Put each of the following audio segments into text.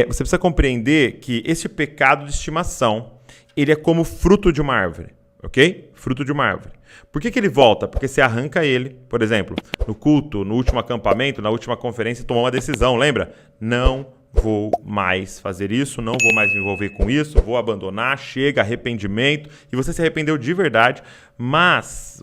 Você precisa compreender que esse pecado de estimação, ele é como fruto de uma árvore, ok? Fruto de uma árvore. Por que ele volta? Porque você arranca ele, por exemplo, no culto, no último acampamento, na última conferência, tomou uma decisão, lembra? Não vou mais fazer isso, não vou mais me envolver com isso, vou abandonar, chega, arrependimento, e você se arrependeu de verdade, mas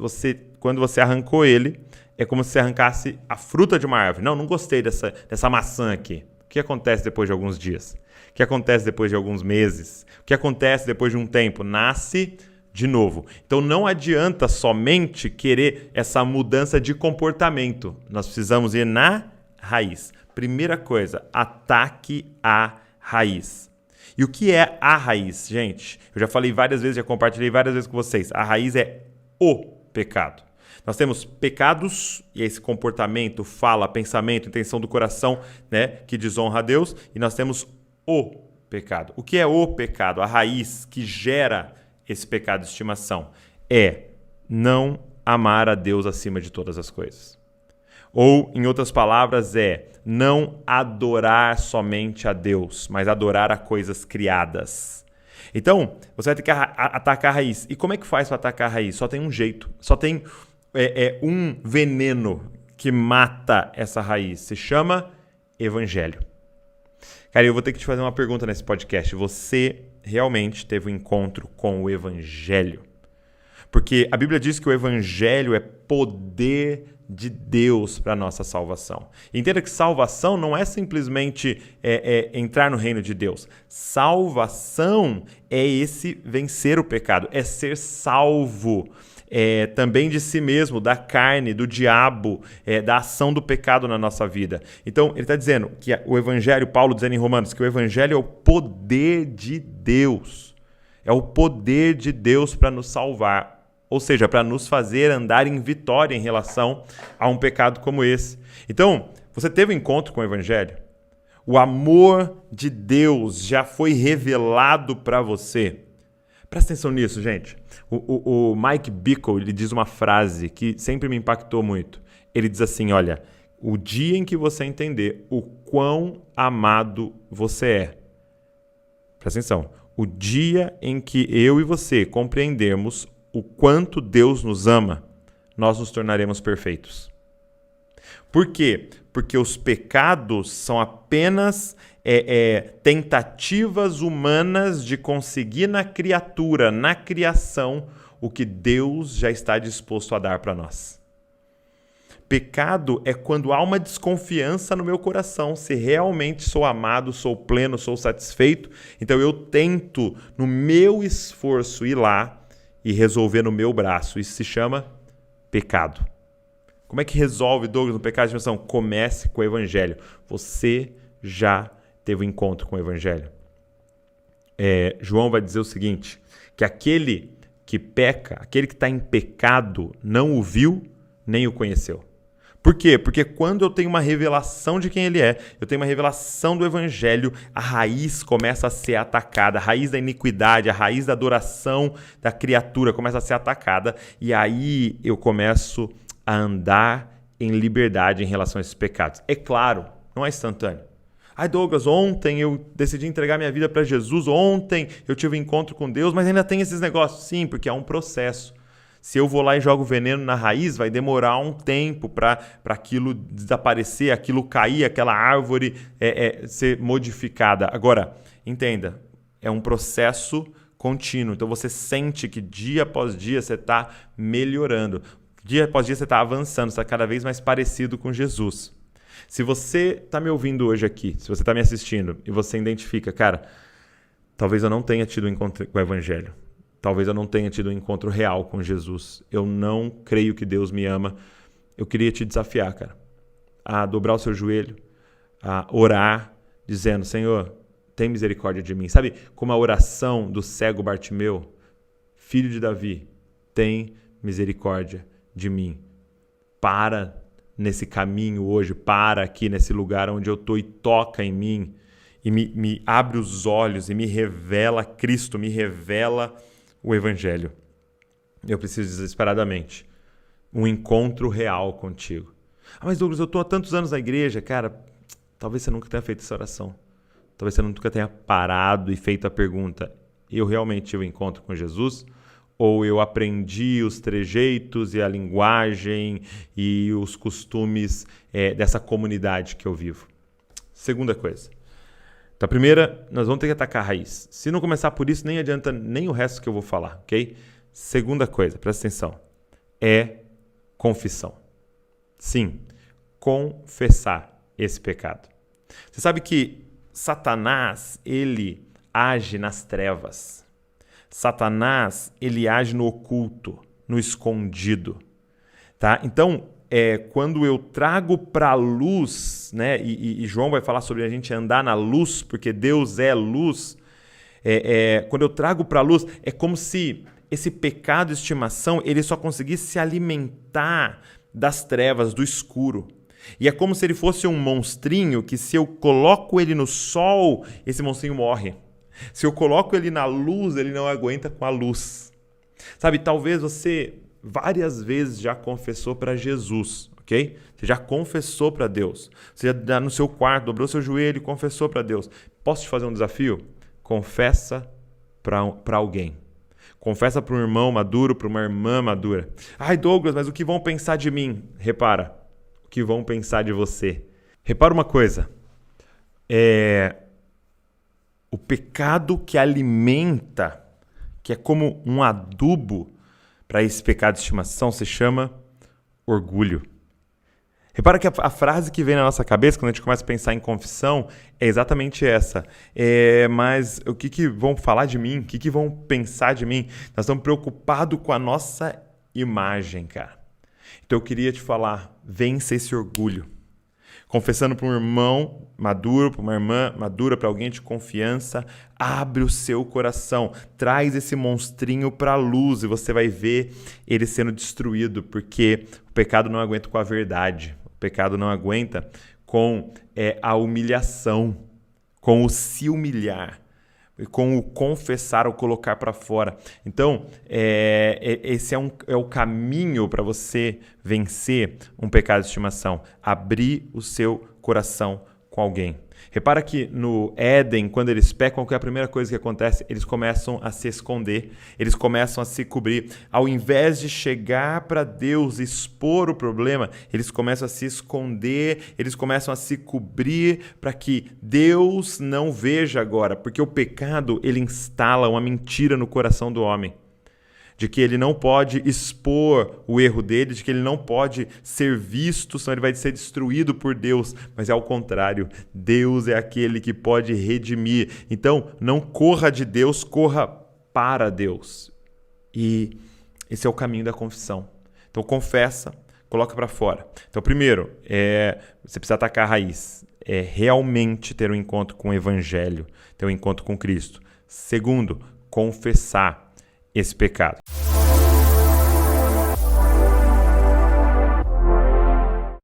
quando você arrancou ele, é como se você arrancasse a fruta de uma árvore. Não gostei dessa maçã aqui. O que acontece depois de alguns dias? O que acontece depois de alguns meses? O que acontece depois de um tempo? Nasce de novo. Então não adianta somente querer essa mudança de comportamento. Nós precisamos ir na raiz. Primeira coisa, ataque a raiz. E o que é a raiz, gente? Eu já falei várias vezes, já compartilhei várias vezes com vocês. A raiz é o pecado. Nós temos pecados, e esse comportamento, fala, pensamento, intenção do coração, né, que desonra a Deus, e nós temos o pecado. O que é o pecado? A raiz que gera esse pecado de estimação é não amar a Deus acima de todas as coisas. Ou, em outras palavras, é não adorar somente a Deus, mas adorar a coisas criadas. Então, você vai ter que atacar a raiz. E como é que faz para atacar a raiz? Só tem um jeito, só tem um veneno que mata essa raiz. Se chama evangelho. Cara, eu vou ter que te fazer uma pergunta nesse podcast. Você realmente teve um encontro com o evangelho? Porque a Bíblia diz que o evangelho é poder de Deus para a nossa salvação. Entenda que salvação não é simplesmente entrar no reino de Deus. Salvação é esse vencer o pecado, é ser salvo também de si mesmo, da carne, do diabo, da ação do pecado na nossa vida. Então, ele está dizendo que o evangelho, Paulo dizendo em Romanos, que o evangelho é o poder de Deus. É o poder de Deus para nos salvar. Ou seja, para nos fazer andar em vitória em relação a um pecado como esse. Então, você teve um encontro com o evangelho? O amor de Deus já foi revelado para você? Presta atenção nisso, gente. O Mike Bickle, ele diz uma frase que sempre me impactou muito. Ele diz assim, olha, o dia em que você entender o quão amado você é. Presta atenção. O dia em que eu e você compreendermos o quanto Deus nos ama, nós nos tornaremos perfeitos. Por quê? Porque os pecados são apenas tentativas humanas de conseguir na criatura, na criação, o que Deus já está disposto a dar para nós. Pecado é quando há uma desconfiança no meu coração, se realmente sou amado, sou pleno, sou satisfeito. Então eu tento, no meu esforço, ir lá e resolver no meu braço. Isso se chama pecado. Como é que resolve, Douglas, no pecado de estimação? Comece com o evangelho. Você já teve um encontro com o evangelho. João vai dizer o seguinte, que aquele que peca, aquele que está em pecado, não o viu nem o conheceu. Por quê? Porque quando eu tenho uma revelação de quem ele é, eu tenho uma revelação do evangelho, a raiz começa a ser atacada, a raiz da iniquidade, a raiz da adoração da criatura começa a ser atacada, e aí eu começo a andar em liberdade em relação a esses pecados. É claro, não é instantâneo. Ai, Douglas, ontem eu decidi entregar minha vida para Jesus, ontem eu tive um encontro com Deus, mas ainda tem esses negócios. Sim, porque é um processo. Se eu vou lá e jogo veneno na raiz, vai demorar um tempo para aquilo desaparecer, aquilo cair, aquela árvore ser modificada. Agora, entenda, é um processo contínuo. Então você sente que dia após dia você está melhorando. Dia após dia você está avançando, você está cada vez mais parecido com Jesus. Se você está me ouvindo hoje aqui, se você está me assistindo e você identifica, cara, talvez eu não tenha tido um encontro com o evangelho. Talvez eu não tenha tido um encontro real com Jesus. Eu não creio que Deus me ama. Eu queria te desafiar, cara, a dobrar o seu joelho, a orar, dizendo, Senhor, tem misericórdia de mim. Sabe como a oração do cego Bartimeu? Filho de Davi, tem misericórdia de mim. Para nesse caminho hoje, para aqui nesse lugar onde eu estou e toca em mim. E me abre os olhos e me revela Cristo, me revela o evangelho. Eu preciso desesperadamente um encontro real contigo. Mas Douglas, eu estou há tantos anos na igreja. Cara, talvez você nunca tenha feito essa oração. talvez você nunca tenha parado e feito a pergunta: eu realmente tive um encontro com Jesus? Ou eu aprendi os trejeitos e a linguagem e os costumes dessa comunidade que eu vivo? Segunda coisa. Então, a primeira, nós vamos ter que atacar a raiz. Se não começar por isso, nem adianta nem o resto que eu vou falar, ok? Segunda coisa, presta atenção, é confissão. Sim, confessar esse pecado. Você sabe que Satanás, ele age nas trevas. Satanás, ele age no oculto, no escondido, tá? Então, quando eu trago para a luz, né? E João vai falar sobre a gente andar na luz, porque Deus é luz. Quando eu trago para a luz, é como se esse pecado de estimação, ele só conseguisse se alimentar das trevas, do escuro. E é como se ele fosse um monstrinho que, se eu coloco ele no sol, esse monstrinho morre. Se eu coloco ele na luz, ele não aguenta com a luz. Sabe, talvez você várias vezes já confessou para Jesus, ok? Você já confessou para Deus. Você já no seu quarto, dobrou seu joelho e confessou para Deus. Posso te fazer um desafio? Confessa para alguém. Confessa para um irmão maduro, para uma irmã madura. Ai, Douglas, mas o que vão pensar de mim? Repara, o que vão pensar de você? Repara uma coisa. O pecado que alimenta, que é como um adubo para esse pecado de estimação, se chama orgulho. Repara que a frase que vem na nossa cabeça quando a gente começa a pensar em confissão é exatamente essa. Mas o que vão falar de mim? O que vão pensar de mim? Nós estamos preocupados com a nossa imagem, cara. Então eu queria te falar, vença esse orgulho. Confessando para um irmão maduro, para uma irmã madura, para alguém de confiança, abre o seu coração, traz esse monstrinho para a luz e você vai ver ele sendo destruído, porque o pecado não aguenta com a verdade, o pecado não aguenta com a humilhação, com o se humilhar, com o confessar ou colocar para fora. Então, esse é o caminho para você vencer um pecado de estimação. Abrir o seu coração com alguém. Repara que no Éden, quando eles pecam, qual é a primeira coisa que acontece? Eles começam a se esconder, eles começam a se cobrir. Ao invés de chegar para Deus e expor o problema, eles começam a se esconder, eles começam a se cobrir para que Deus não veja agora. Porque o pecado, ele instala uma mentira no coração do homem. De que ele não pode expor o erro dele, de que ele não pode ser visto, senão ele vai ser destruído por Deus. Mas é ao contrário, Deus é aquele que pode redimir. Então, não corra de Deus, corra para Deus. E esse é o caminho da confissão. Então, confessa, coloca para fora. Então, primeiro, você precisa atacar a raiz. É realmente ter um encontro com o Evangelho, ter um encontro com Cristo. Segundo, confessar esse pecado.